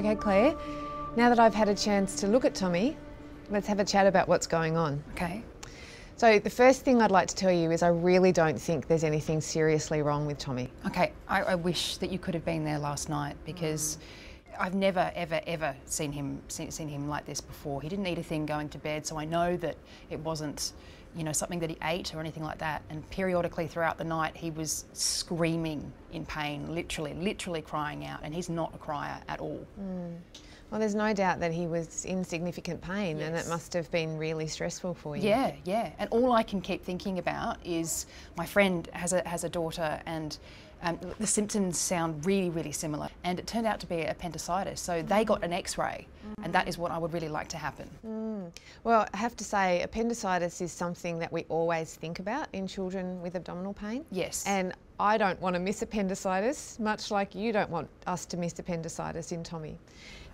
Okay, Claire, now that I've had a chance to look at Tommy, let's have a chat about what's going on. Okay. So the first thing I'd like to tell you is I really don't think there's anything seriously wrong with Tommy. Okay, I wish that you could have been there last night because I've never, ever seen him like this before. He didn't eat a thing going to bed, so I know that it wasn't, you know, something that he ate or anything like that. And periodically throughout the night, he was screaming in pain, literally crying out, and he's not a crier at all. Well, there's no doubt that he was in significant pain, Yes. and it must have been really stressful for you. Yeah. And all I can keep thinking about is my friend has a daughter, and the symptoms sound really similar. And it turned out to be appendicitis. So they got an X-ray, and that is what I would really like to happen. Well, I have to say, appendicitis is something that we always think about in children with abdominal pain. Yes. And I don't want to miss appendicitis, much like you don't want us to miss appendicitis in Tommy.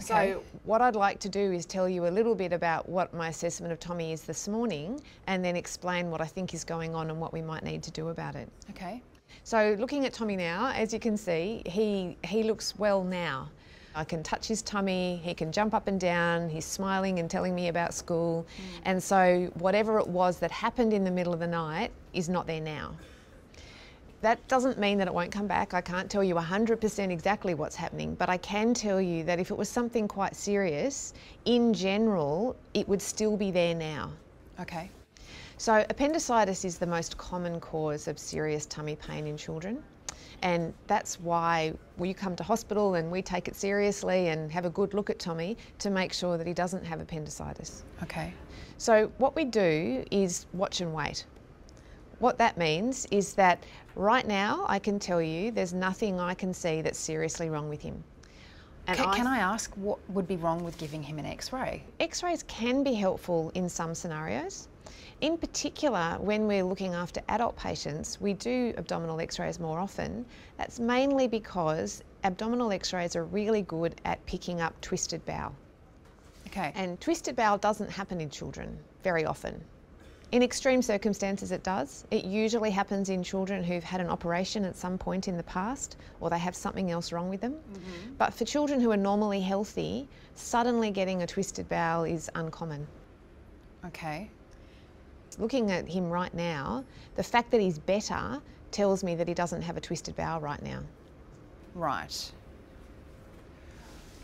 Okay. So what I'd like to do is tell you a little bit about what my assessment of Tommy is this morning, and then explain what I think is going on and what we might need to do about it. Okay. So looking at Tommy now, as you can see, he looks well now. I can touch his tummy, he can jump up and down, he's smiling and telling me about school. And so whatever it was that happened in the middle of the night is not there now. That doesn't mean that it won't come back. I can't tell you 100% exactly what's happening, but I can tell you that if it was something quite serious, in general, it would still be there now. Okay. So appendicitis is the most common cause of serious tummy pain in children. And that's why we come to hospital and we take it seriously and have a good look at Tommy to make sure that he doesn't have appendicitis. Okay. So what we do is watch and wait. What that means is that right now I can tell you there's nothing I can see that's seriously wrong with him. And Can I ask what would be wrong with giving him an X-ray? X-rays can be helpful in some scenarios. In particular, when we're looking after adult patients, we do abdominal X-rays more often. That's mainly because abdominal X-rays are really good at picking up twisted bowel. Okay. And twisted bowel doesn't happen in children very often. In extreme circumstances it does. It usually happens in children who've had an operation at some point in the past, or they have something else wrong with them. But for children who are normally healthy, suddenly getting a twisted bowel is uncommon. Okay. Looking at him right now, the fact that he's better tells me that he doesn't have a twisted bowel right now. Right.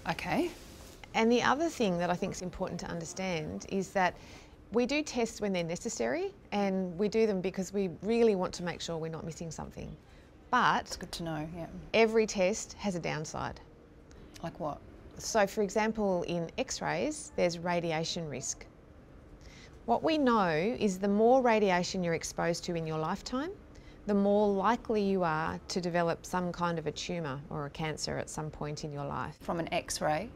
Okay. And the other thing that I think is important to understand is that we do tests when they're necessary, and we do them because we really want to make sure we're not missing something. But It's good to know, yeah. every test has a downside. Like what? So for example, in X-rays, there's radiation risk. What we know is the more radiation you're exposed to in your lifetime, the more likely you are to develop some kind of a tumour or a cancer at some point in your life. From an X-ray?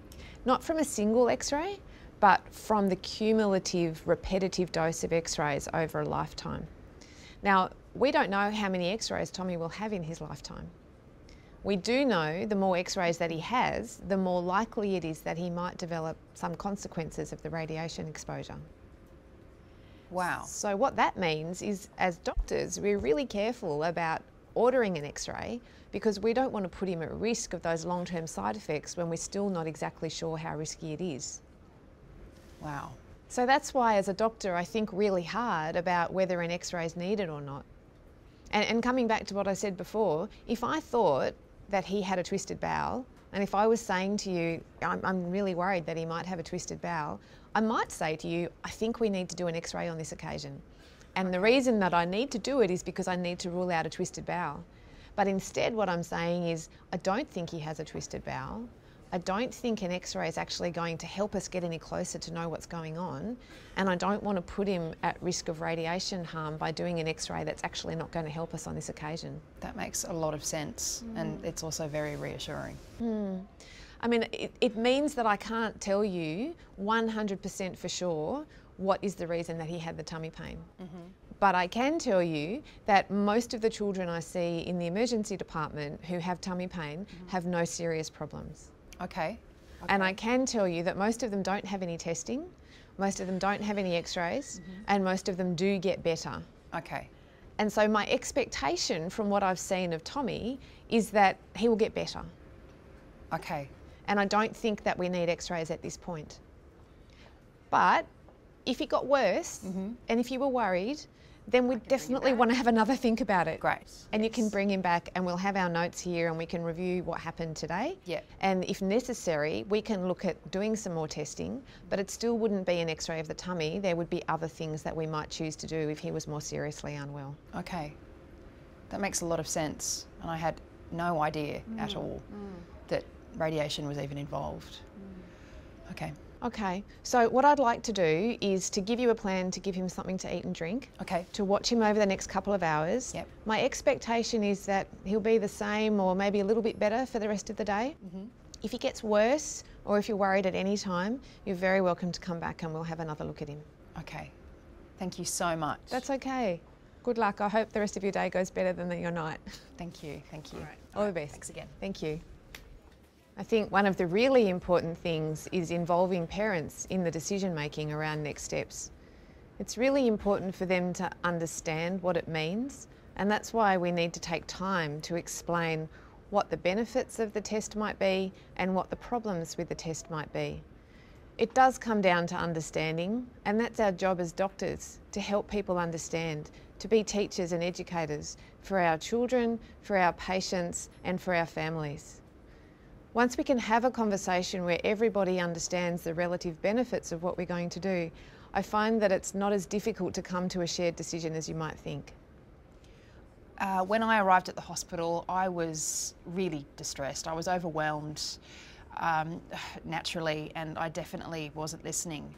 Not from a single X-ray, but from the cumulative, repetitive dose of X-rays over a lifetime. Now, we don't know how many X-rays Tommy will have in his lifetime. We do know the more X-rays that he has, the more likely it is that he might develop some consequences of the radiation exposure. Wow. So what that means is, as doctors, we're really careful about ordering an X-ray because we don't want to put him at risk of those long-term side effects when we're still not exactly sure how risky it is. Wow. So that's why, as a doctor, I think really hard about whether an X-ray is needed or not. And coming back to what I said before, if I thought that he had a twisted bowel, and if I was saying to you, I'm really worried that he might have a twisted bowel, I might say to you, I think we need to do an X-ray on this occasion. And the reason that I need to do it is because I need to rule out a twisted bowel. But instead what I'm saying is, I don't think he has a twisted bowel. I don't think an X-ray is actually going to help us get any closer to know what's going on, and I don't want to put him at risk of radiation harm by doing an X-ray that's actually not going to help us on this occasion. That makes a lot of sense, and it's also very reassuring. I mean, it means that I can't tell you 100% for sure what is the reason that he had the tummy pain. But I can tell you that most of the children I see in the emergency department who have tummy pain have no serious problems. Okay. And I can tell you that most of them don't have any testing, most of them don't have any X-rays, and most of them do get better. Okay. And so my expectation from what I've seen of Tommy is that he will get better. Okay. And I don't think that we need x-rays at this point. But if it got worse, and if you were worried, then we definitely want to have another think about it. Great. And you can bring him back, and we'll have our notes here, and we can review what happened today. Yep. And if necessary, we can look at doing some more testing, but it still wouldn't be an x-ray of the tummy. There would be other things that we might choose to do if he was more seriously unwell. Okay. That makes a lot of sense. And I had no idea at all that radiation was even involved. Okay. Okay, so what I'd like to do is to give you a plan to give him something to eat and drink. Okay. To watch him over the next couple of hours. Yep. My expectation is that he'll be the same or maybe a little bit better for the rest of the day. If he gets worse, or if you're worried at any time, you're very welcome to come back and we'll have another look at him. Okay. Thank you so much. That's okay. Good luck. I hope the rest of your day goes better than your night. Thank you. Thank you. All right. All the best. Thanks again. Thank you. I think one of the really important things is involving parents in the decision making around next steps. It's really important for them to understand what it means, and that's why we need to take time to explain what the benefits of the test might be and what the problems with the test might be. It does come down to understanding, and that's our job as doctors, to help people understand, to be teachers and educators for our children, for our patients, and for our families. Once we can have a conversation where everybody understands the relative benefits of what we're going to do, I find that it's not as difficult to come to a shared decision as you might think. When I arrived at the hospital, I was really distressed. I was overwhelmed, naturally, and I definitely wasn't listening.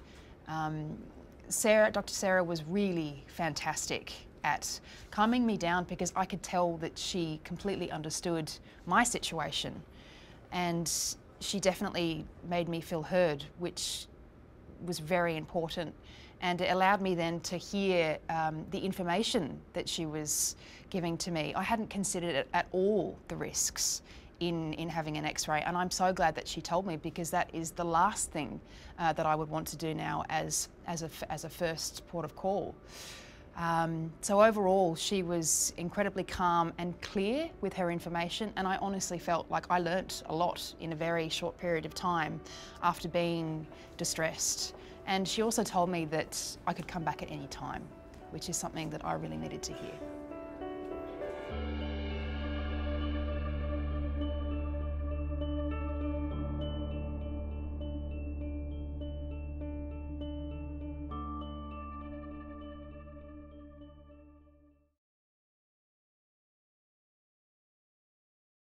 Dr. Sarah was really fantastic at calming me down because I could tell that she completely understood my situation. And she definitely made me feel heard, which was very important. And it allowed me then to hear the information that she was giving to me. I hadn't considered it at all, the risks in having an x-ray. And I'm so glad that she told me, because that is the last thing that I would want to do now as a first port of call. So overall, she was incredibly calm and clear with her information, and I honestly felt like I learnt a lot in a very short period of time after being distressed. And she also told me that I could come back at any time, which is something that I really needed to hear.